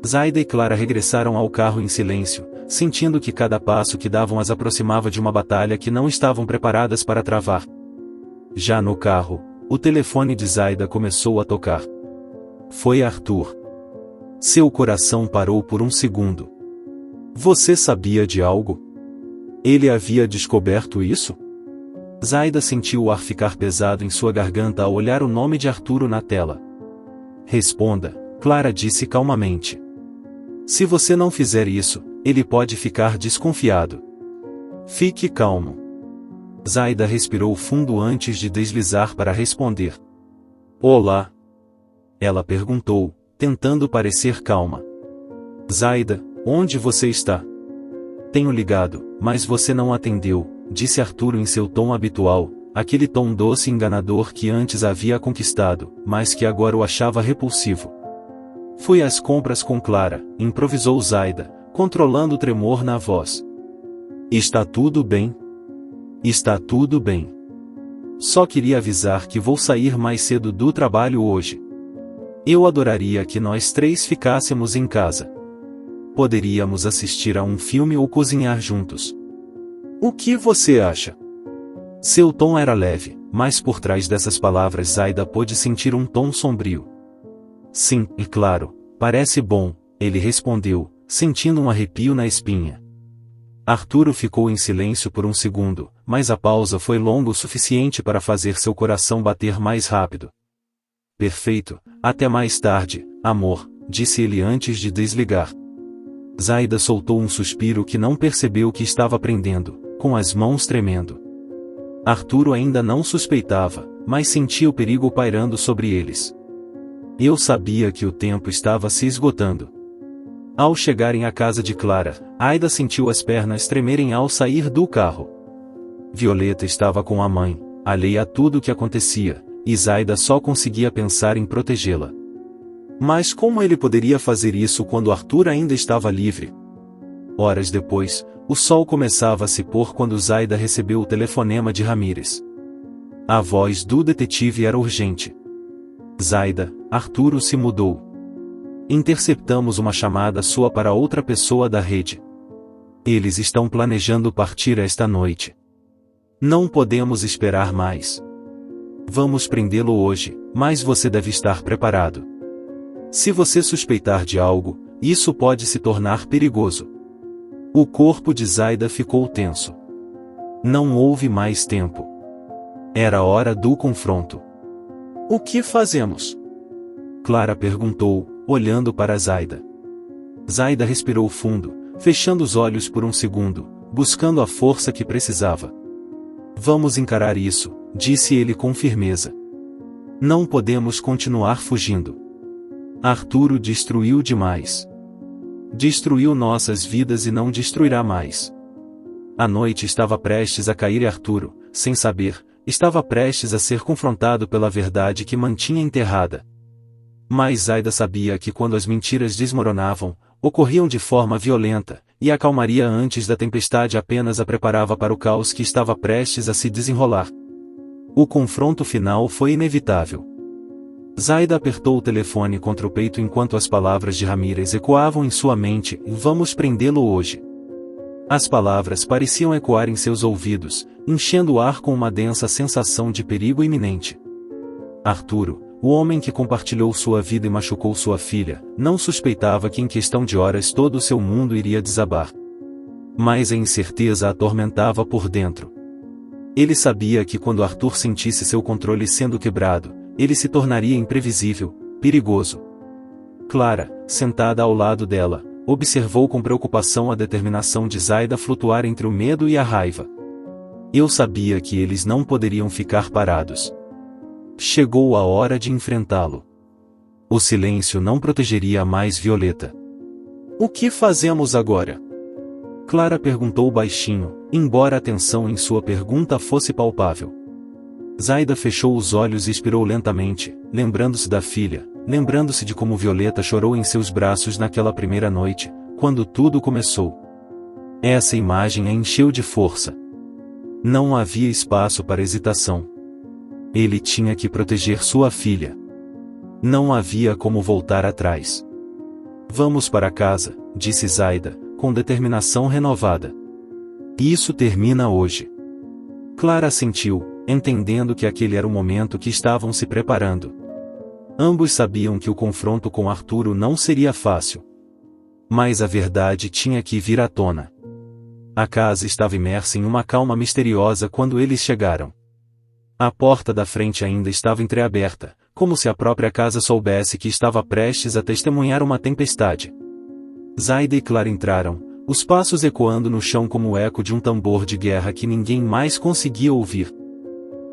Zaida e Clara regressaram ao carro em silêncio, sentindo que cada passo que davam as aproximava de uma batalha que não estavam preparadas para travar. Já no carro, o telefone de Zaida começou a tocar. Foi Arthur. Seu coração parou por um segundo. Você sabia de algo? Ele havia descoberto isso? Zaida sentiu o ar ficar pesado em sua garganta ao olhar o nome de Arturo na tela. Responda, Clara disse calmamente. Se você não fizer isso, ele pode ficar desconfiado. Fique calmo. Zaida respirou fundo antes de deslizar para responder. Olá. Ela perguntou, tentando parecer calma. Zaida, onde você está? Tenho ligado, mas você não atendeu, disse Arturo em seu tom habitual, aquele tom doce e enganador que antes havia conquistado, mas que agora o achava repulsivo. Fui às compras com Clara, improvisou Zaida, controlando o tremor na voz. Está tudo bem? Está tudo bem. Só queria avisar que vou sair mais cedo do trabalho hoje. Eu adoraria que nós três ficássemos em casa. Poderíamos assistir a um filme ou cozinhar juntos. O que você acha? Seu tom era leve, mas por trás dessas palavras Zaida pôde sentir um tom sombrio. Sim, e claro, parece bom, ele respondeu, sentindo um arrepio na espinha. Arturo ficou em silêncio por um segundo, mas a pausa foi longa o suficiente para fazer seu coração bater mais rápido. Perfeito, até mais tarde, amor, disse ele antes de desligar. Zaida soltou um suspiro que não percebeu que estava prendendo, com as mãos tremendo. Arturo ainda não suspeitava, mas sentia o perigo pairando sobre eles. Eu sabia que o tempo estava se esgotando. Ao chegarem à casa de Clara, Aida sentiu as pernas tremerem ao sair do carro. Violeta estava com a mãe, alheia a tudo o que acontecia, e Zaida só conseguia pensar em protegê-la. Mas como ele poderia fazer isso quando Arthur ainda estava livre? Horas depois, o sol começava a se pôr quando Zaida recebeu o telefonema de Ramírez. A voz do detetive era urgente. Zaida, Arturo se mudou. Interceptamos uma chamada sua para outra pessoa da rede. Eles estão planejando partir esta noite. Não podemos esperar mais. Vamos prendê-lo hoje, mas você deve estar preparado. Se você suspeitar de algo, isso pode se tornar perigoso. O corpo de Zaida ficou tenso. Não houve mais tempo. Era hora do confronto. O que fazemos? Clara perguntou, olhando para Zaida. Zaida respirou fundo, fechando os olhos por um segundo, buscando a força que precisava. Vamos encarar isso, disse ele com firmeza. Não podemos continuar fugindo. Arturo destruiu demais. Destruiu nossas vidas e não destruirá mais. A noite estava prestes a cair e Arturo, sem saber, estava prestes a ser confrontado pela verdade que mantinha enterrada. Mas Zaida sabia que quando as mentiras desmoronavam, ocorriam de forma violenta, e a calmaria antes da tempestade apenas a preparava para o caos que estava prestes a se desenrolar. O confronto final foi inevitável. Zaida apertou o telefone contra o peito enquanto as palavras de Ramírez ecoavam em sua mente: vamos prendê-lo hoje. As palavras pareciam ecoar em seus ouvidos, enchendo o ar com uma densa sensação de perigo iminente. Arturo, o homem que compartilhou sua vida e machucou sua filha, não suspeitava que em questão de horas todo o seu mundo iria desabar. Mas a incerteza atormentava por dentro. Ele sabia que quando Arthur sentisse seu controle sendo quebrado, ele se tornaria imprevisível, perigoso. Clara, sentada ao lado dela, observou com preocupação a determinação de Zaida flutuar entre o medo e a raiva. Eu sabia que eles não poderiam ficar parados. Chegou a hora de enfrentá-lo. O silêncio não protegeria mais Violeta. O que fazemos agora? Clara perguntou baixinho, embora a tensão em sua pergunta fosse palpável. Zaida fechou os olhos e expirou lentamente, lembrando-se da filha, lembrando-se de como Violeta chorou em seus braços naquela primeira noite, quando tudo começou. Essa imagem a encheu de força. Não havia espaço para hesitação. Ele tinha que proteger sua filha. Não havia como voltar atrás. Vamos para casa, disse Zaida, com determinação renovada. Isso termina hoje. Clara assentiu, entendendo que aquele era o momento que estavam se preparando. Ambos sabiam que o confronto com Arturo não seria fácil. Mas a verdade tinha que vir à tona. A casa estava imersa em uma calma misteriosa quando eles chegaram. A porta da frente ainda estava entreaberta, como se a própria casa soubesse que estava prestes a testemunhar uma tempestade. Zaida e Clara entraram, os passos ecoando no chão como o eco de um tambor de guerra que ninguém mais conseguia ouvir.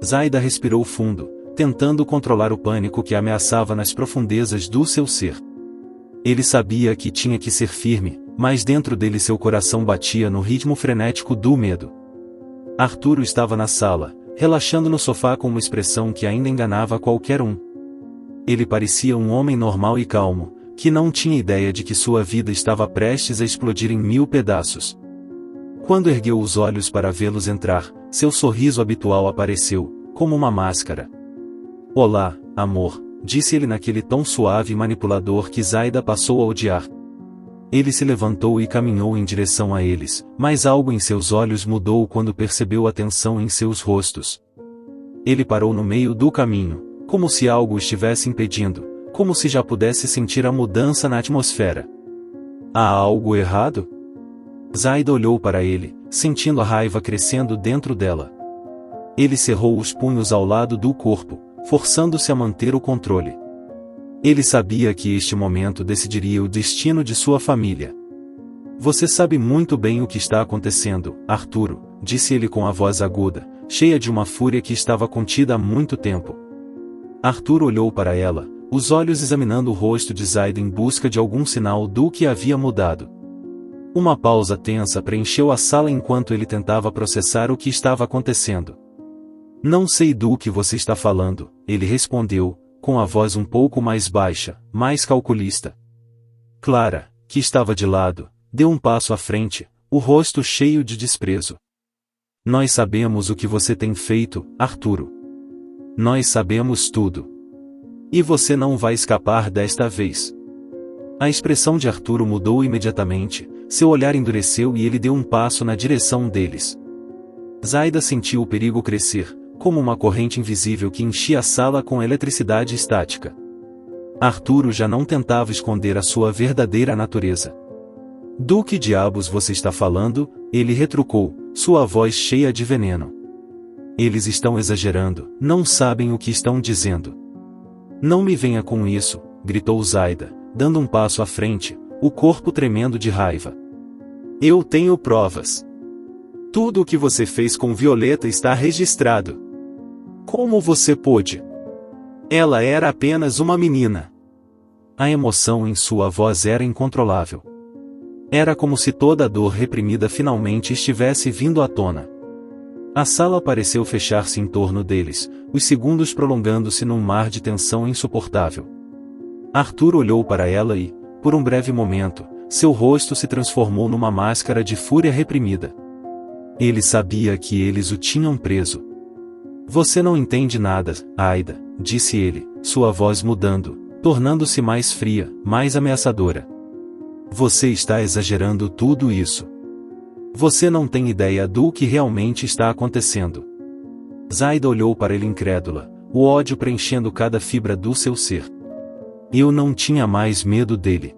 Zaida respirou fundo, tentando controlar o pânico que ameaçava nas profundezas do seu ser. Ele sabia que tinha que ser firme, mas dentro dele seu coração batia no ritmo frenético do medo. Arturo estava na sala, relaxando no sofá com uma expressão que ainda enganava qualquer um. Ele parecia um homem normal e calmo, que não tinha ideia de que sua vida estava prestes a explodir em 1000 pedaços. Quando ergueu os olhos para vê-los entrar, seu sorriso habitual apareceu, como uma máscara. Olá, amor, disse ele naquele tom suave e manipulador que Zaida passou a odiar. Ele se levantou e caminhou em direção a eles, mas algo em seus olhos mudou quando percebeu a tensão em seus rostos. Ele parou no meio do caminho, como se algo o estivesse impedindo, como se já pudesse sentir a mudança na atmosfera. Há algo errado? Zaida olhou para ele, sentindo a raiva crescendo dentro dela. Ele cerrou os punhos ao lado do corpo, forçando-se a manter o controle. Ele sabia que este momento decidiria o destino de sua família. Você sabe muito bem o que está acontecendo, Arturo, disse ele com a voz aguda, cheia de uma fúria que estava contida há muito tempo. Arturo olhou para ela, os olhos examinando o rosto de Zaida em busca de algum sinal do que havia mudado. Uma pausa tensa preencheu a sala enquanto ele tentava processar o que estava acontecendo. Não sei do que você está falando, ele respondeu, com a voz um pouco mais baixa, mais calculista. Clara, que estava de lado, deu um passo à frente, o rosto cheio de desprezo. Nós sabemos o que você tem feito, Arturo. Nós sabemos tudo. E você não vai escapar desta vez. A expressão de Arturo mudou imediatamente, seu olhar endureceu e ele deu um passo na direção deles. Zaida sentiu o perigo crescer, como uma corrente invisível que enchia a sala com eletricidade estática. Arturo já não tentava esconder a sua verdadeira natureza. Do que diabos você está falando? Ele retrucou, sua voz cheia de veneno. Eles estão exagerando, não sabem o que estão dizendo. Não me venha com isso, gritou Zaida, dando um passo à frente, o corpo tremendo de raiva. Eu tenho provas. Tudo o que você fez com Violeta está registrado. Como você pôde? Ela era apenas uma menina. A emoção em sua voz era incontrolável. Era como se toda a dor reprimida finalmente estivesse vindo à tona. A sala pareceu fechar-se em torno deles, os segundos prolongando-se num mar de tensão insuportável. Arthur olhou para ela e, por um breve momento, seu rosto se transformou numa máscara de fúria reprimida. Ele sabia que eles o tinham preso. Você não entende nada, Aida, disse ele, sua voz mudando, tornando-se mais fria, mais ameaçadora. Você está exagerando tudo isso. Você não tem ideia do que realmente está acontecendo. Zaida olhou para ele incrédula, o ódio preenchendo cada fibra do seu ser. Eu não tinha mais medo dele.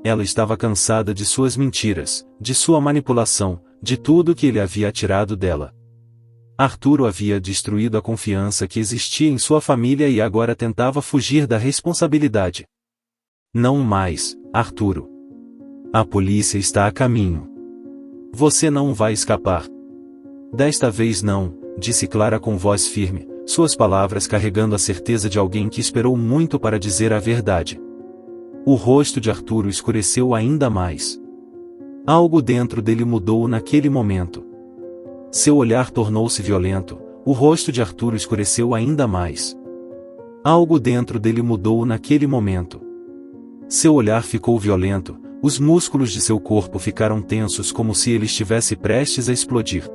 Ela estava cansada de suas mentiras, de sua manipulação, de tudo que ele havia tirado dela. Arturo havia destruído a confiança que existia em sua família e agora tentava fugir da responsabilidade. Não mais, Arturo. A polícia está a caminho. Você não vai escapar. Desta vez não, disse Clara com voz firme, suas palavras carregando a certeza de alguém que esperou muito para dizer a verdade. O rosto de Arturo escureceu ainda mais. Algo dentro dele mudou naquele momento. Seu olhar tornou-se violento, o rosto de Arturo escureceu ainda mais. Algo dentro dele mudou naquele momento. Seu olhar ficou violento, os músculos de seu corpo ficaram tensos como se ele estivesse prestes a explodir.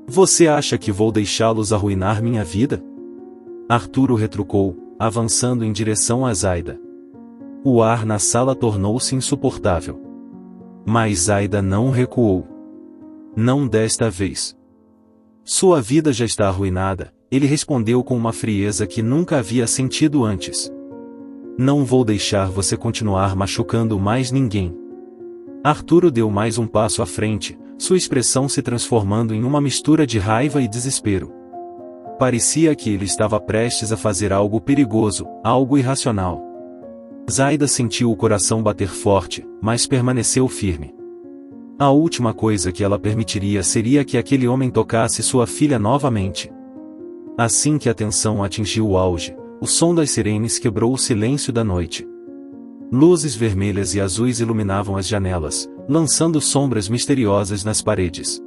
Você acha que vou deixá-los arruinar minha vida? Arturo retrucou, avançando em direção a Zaida. O ar na sala tornou-se insuportável. Mas Zaida não recuou. Não desta vez. Sua vida já está arruinada, ele respondeu com uma frieza que nunca havia sentido antes. Não vou deixar você continuar machucando mais ninguém. Arturo deu mais um passo à frente, sua expressão se transformando em uma mistura de raiva e desespero. Parecia que ele estava prestes a fazer algo perigoso, algo irracional. Zaida sentiu o coração bater forte, mas permaneceu firme. A última coisa que ela permitiria seria que aquele homem tocasse sua filha novamente. Assim que a tensão atingiu o auge, o som das sirenes quebrou o silêncio da noite. Luzes vermelhas e azuis iluminavam as janelas, lançando sombras misteriosas nas paredes.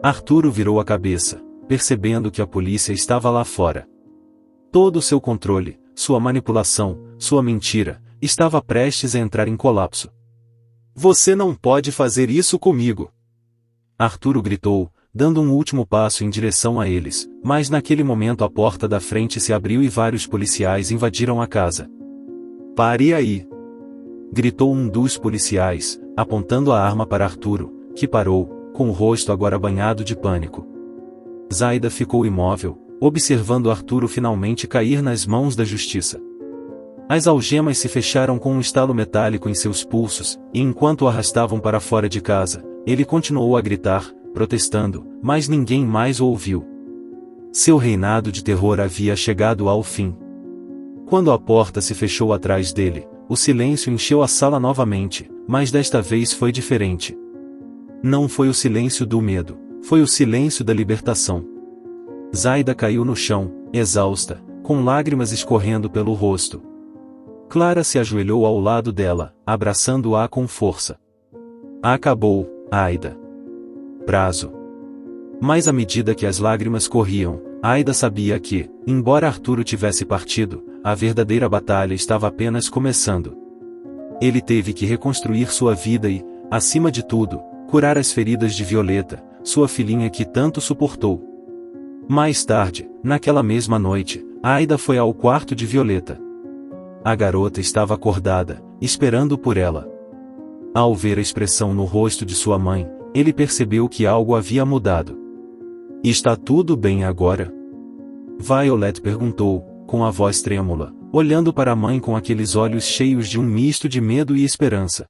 Arturo virou a cabeça, percebendo que a polícia estava lá fora. Todo o seu controle, sua manipulação, sua mentira, estava prestes a entrar em colapso. Você não pode fazer isso comigo! Arturo gritou, dando um último passo em direção a eles, mas naquele momento a porta da frente se abriu e vários policiais invadiram a casa. Pare aí! Gritou um dos policiais, apontando a arma para Arturo, que parou, com o rosto agora banhado de pânico. Zaida ficou imóvel, observando Arturo finalmente cair nas mãos da justiça. As algemas se fecharam com um estalo metálico em seus pulsos, e enquanto o arrastavam para fora de casa, ele continuou a gritar, protestando, mas ninguém mais o ouviu. Seu reinado de terror havia chegado ao fim. Quando a porta se fechou atrás dele, o silêncio encheu a sala novamente, mas desta vez foi diferente. Não foi o silêncio do medo, foi o silêncio da libertação. Zaida caiu no chão, exausta, com lágrimas escorrendo pelo rosto. Clara se ajoelhou ao lado dela, abraçando-a com força. Acabou, Aida. Prazo. Mas à medida que as lágrimas corriam, Aida sabia que, embora Arturo tivesse partido, a verdadeira batalha estava apenas começando. Ele teve que reconstruir sua vida e, acima de tudo, curar as feridas de Violeta, sua filhinha que tanto suportou. Mais tarde, naquela mesma noite, Aida foi ao quarto de Violeta. A garota estava acordada, esperando por ela. Ao ver a expressão no rosto de sua mãe, ele percebeu que algo havia mudado. Está tudo bem agora? Violet perguntou, com a voz trêmula, olhando para a mãe com aqueles olhos cheios de um misto de medo e esperança.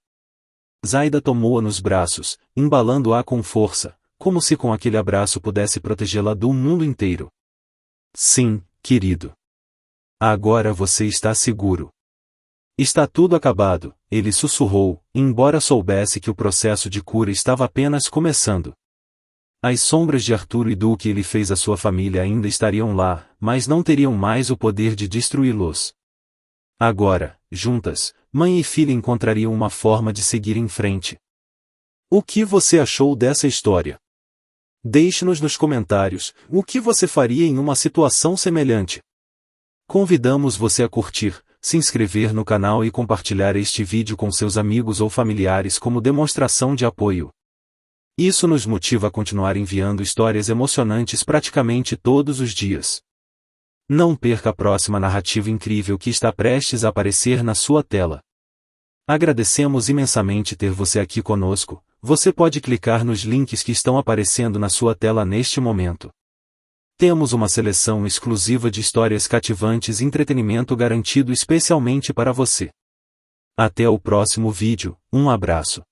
Zaida tomou-a nos braços, embalando-a com força, como se com aquele abraço pudesse protegê-la do mundo inteiro. Sim, querido. Agora você está seguro. Está tudo acabado, ele sussurrou, embora soubesse que o processo de cura estava apenas começando. As sombras de Arturo e do que ele fez à sua família ainda estariam lá, mas não teriam mais o poder de destruí-los. Agora, juntas, mãe e filha encontrariam uma forma de seguir em frente. O que você achou dessa história? Deixe-nos nos comentários o que você faria em uma situação semelhante. Convidamos você a curtir, se inscrever no canal e compartilhar este vídeo com seus amigos ou familiares como demonstração de apoio. Isso nos motiva a continuar enviando histórias emocionantes praticamente todos os dias. Não perca a próxima narrativa incrível que está prestes a aparecer na sua tela. Agradecemos imensamente ter você aqui conosco. Você pode clicar nos links que estão aparecendo na sua tela neste momento. Temos uma seleção exclusiva de histórias cativantes e entretenimento garantido especialmente para você. Até o próximo vídeo, um abraço.